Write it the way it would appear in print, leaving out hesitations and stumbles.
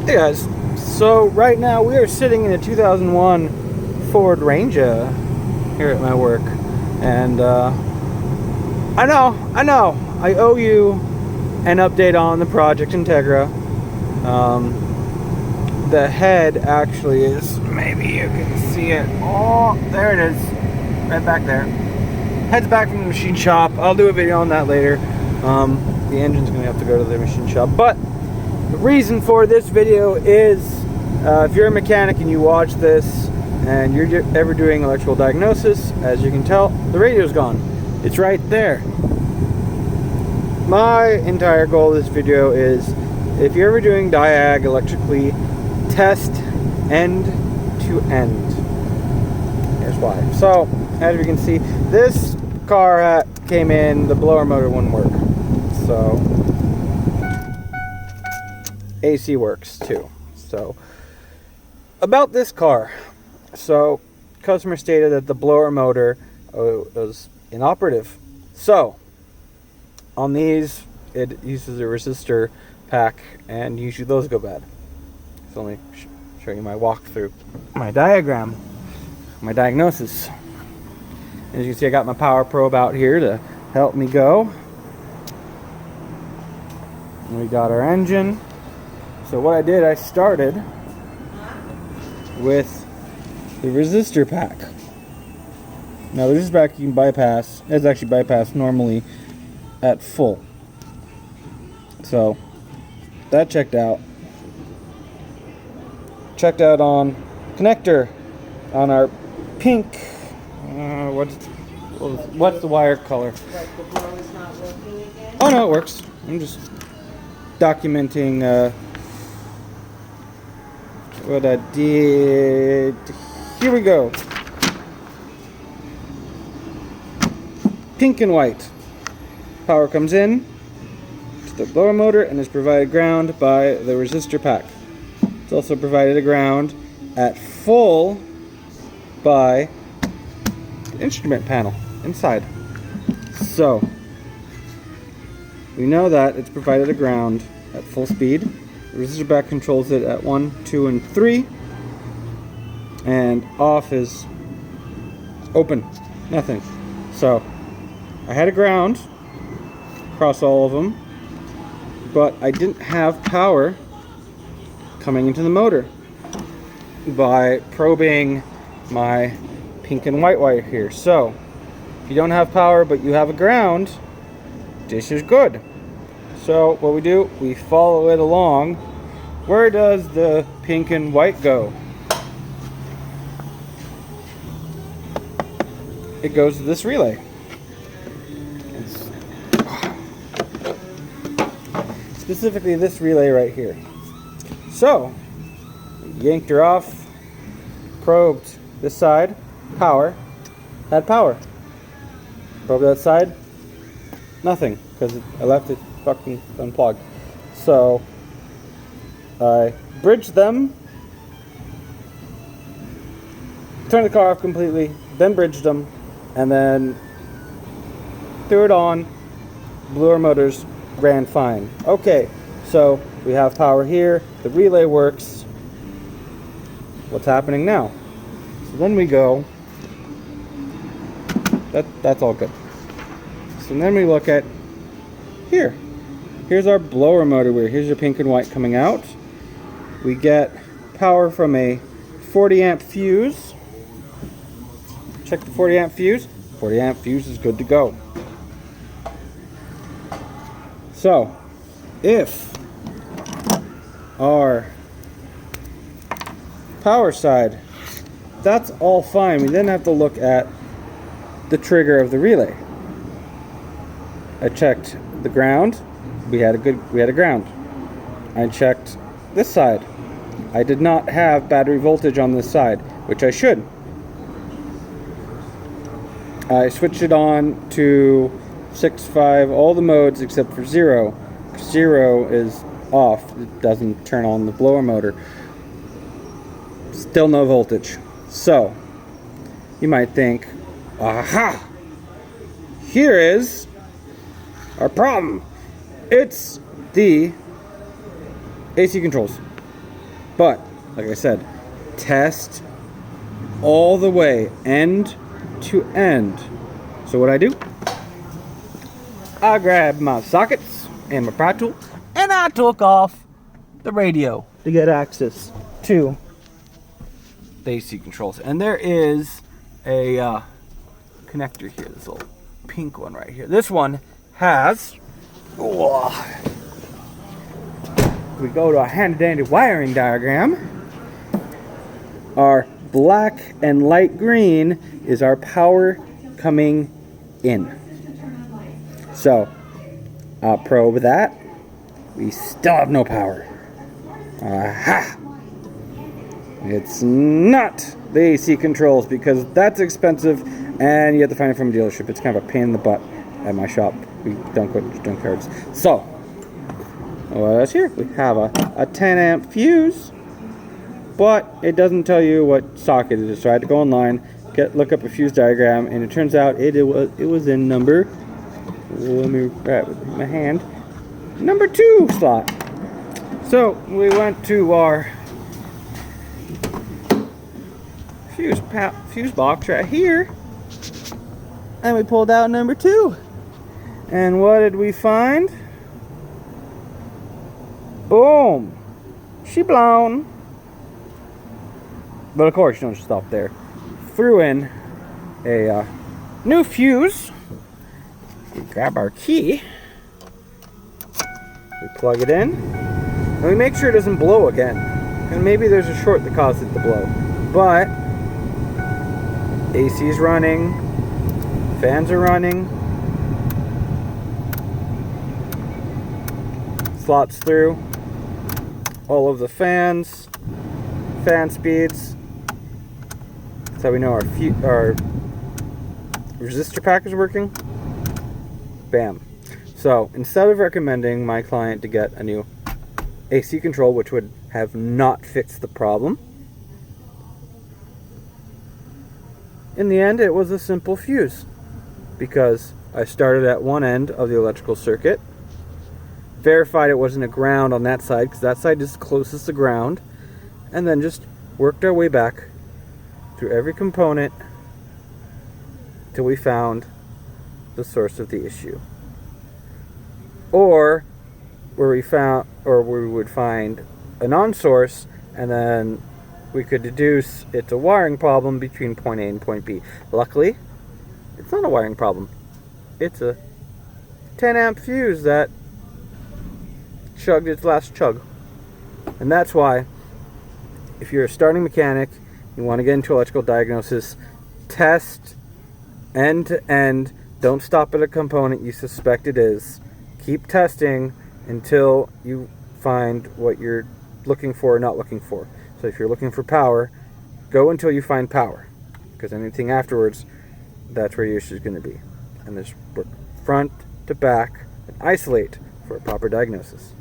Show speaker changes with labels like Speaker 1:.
Speaker 1: Hey guys, so right now we are sitting in a 2001 Ford Ranger here at my work, and I know, I owe you an update on the Project Integra. The head actually is, maybe you can see it, oh, there it is, right back there. Head's back from the machine shop. I'll do a video on that later. The engine's gonna have to go to the machine shop, but the reason for this video is if you're a mechanic and you watch this and you're ever doing electrical diagnosis, as you can tell, the radio's gone. It's right there. My entire goal of this video is, if you're ever doing diag electrically, test end to end. Here's why. So, as you can see, this car came in, the blower motor wouldn't work. So, AC works too. So, about this car. So, customer stated that the blower motor was inoperative. So, on these, it uses a resistor pack, and usually those go bad. So let me show you my walkthrough, my diagram, my diagnosis. As you can see, I got my power probe out here to help me go. And we got our engine. So what I did, I started with the resistor pack. Now the resistor pack you can bypass. It's actually bypassed normally at full. So that checked out. Checked out on connector on our pink. What's the wire color?
Speaker 2: Like the blower's not working again?
Speaker 1: Oh no, it works. I'm just documenting what I did. Here we go. Pink and white. Power comes in to the blower motor and is provided ground by the resistor pack. It's also provided a ground at full by the instrument panel inside. So, we know that it's provided a ground at full speed. The resistor pack controls it at 1, 2, and 3. And off is open. Nothing. So, I had a ground across all of them, but I didn't have power coming into the motor by probing my pink and white wire here. So, if you don't have power but you have a ground, this is good. So what we do, we follow it along. Where does the pink and white go? It goes to this relay. Specifically this relay right here. So, yanked her off, probed this side, power, had power. Probed that side, nothing, because I left it fucking unplugged. So, I bridged them, turned the car off completely, then bridged them, and then threw it on. Blower motors ran fine. Okay, so we have power here, the relay works. What's happening now? So then we go, that's all good. So then we look at here. Here's our blower motor wire. Here's your pink and white coming out. We get power from a 40 amp fuse. Check the 40 amp fuse. 40 amp fuse is good to go. So, if our power side, that's all fine. We then have to look at the trigger of the relay. I checked the ground. We had a ground. I checked this side. I did not have battery voltage on this side, which I should. I switched it on to 6.5, all the modes except for 0. 0 is off. It doesn't turn on the blower motor. Still no voltage. So, you might think, aha! Here is our problem. It's the AC controls. But, like I said, test all the way, end to end. So what I do, I grab my sockets and my pry tool, and I took off the radio to get access to the AC controls. And there is a connector here, this little pink one right here. This one has, we go to a handy-dandy wiring diagram. Our black and light green is our power coming in. So, I'll probe that. We still have no power. Aha! It's not the AC controls because that's expensive and you have to find it from a dealership. It's kind of a pain in the butt at my shop. We don't go to junkyards. So, what's here? We have a 10 amp fuse, but it doesn't tell you what socket it is. So I had to go online, look up a fuse diagram, and it turns out it was in number, let me grab it with my hand, number 2 slot. So we went to our fuse box right here, and we pulled out number 2. And what did we find? Boom! She blown. But of course, you don't just stop there. Threw in a new fuse. We grab our key. We plug it in. And we make sure it doesn't blow again. And maybe there's a short that caused it to blow. But AC is running. Fans are running. Slots through all of the fan speeds. That's how we know our resistor pack is working. Bam. So instead of recommending my client to get a new AC control, which would have not fixed the problem, in the end it was a simple fuse, because I started at one end of the electrical circuit, verified it wasn't a ground on that side because that side is closest to ground, and then just worked our way back through every component till we found the source of the issue, or where we would find a non-source, and then we could deduce it's a wiring problem between point A and point B. Luckily, it's not a wiring problem. It's a 10 amp fuse that chugged its last chug. And that's why, if you're a starting mechanic, you want to get into electrical diagnosis, test end to end. Don't stop at a component you suspect it is. Keep testing until you find what you're looking for or not looking for. So if you're looking for power, go until you find power, because anything afterwards, that's where your issue is going to be. And just work front to back and isolate for a proper diagnosis.